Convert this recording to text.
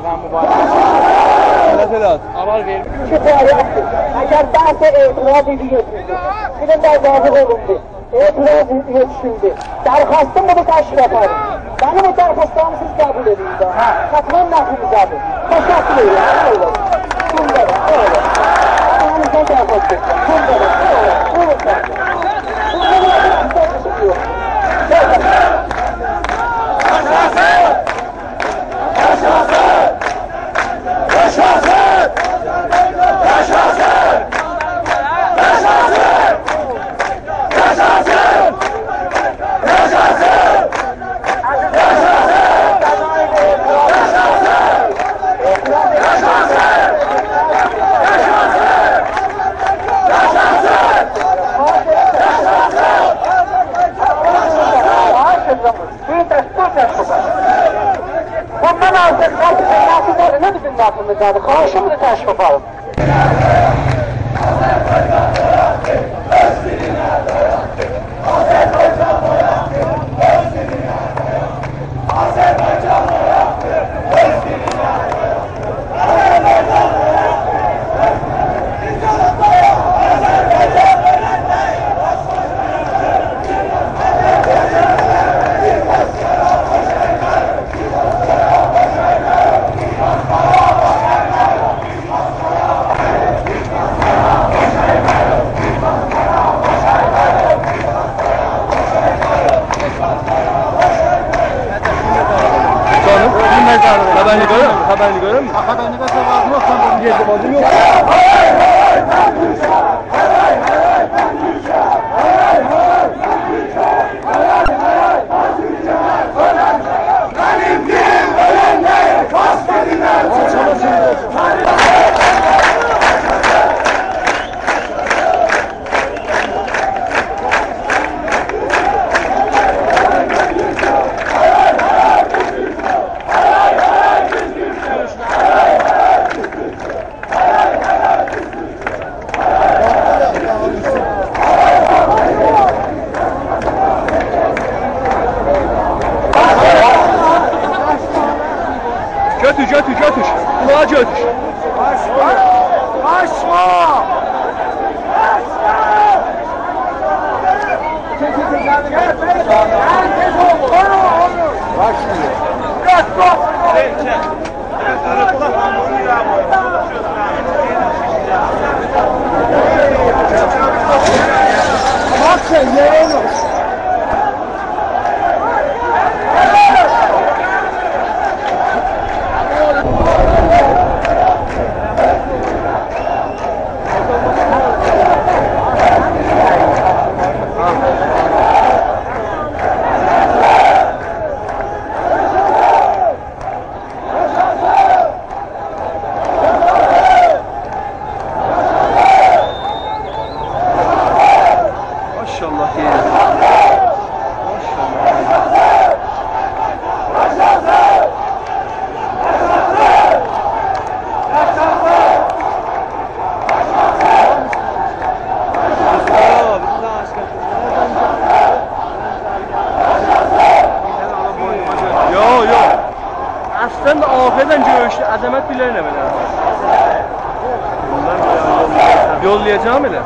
Ramazan mübarək. Məsələn, Avar verir. Şu fəaliyyətdir. Əgər bəhsə etiraz ediyorsunuz, bir də razı olundu, etiraz yetişildi. Dərxastım bunu təşkil ederim. Benim o dərxastlarımı siz qəbul edin də. Katman nəfimizədir. Təşəkkür ederim. Bunda da, öyle. Aranızda dərxast edin. Bunda da, öyle. Burada da. Burada da çıkıyor. Bundan artık nasılları bizim aklımızdadır. Xahişimizi təşkil edelim. Haberini görür müsün? Haberini görse lazım yok. Sen bir yerde bazım yok. Götür. Kulağa götür. Kaçma! Bak sen yere Sen de afiyeten görüştü, azamet bilir ne böyle? Yollayacağım öyle.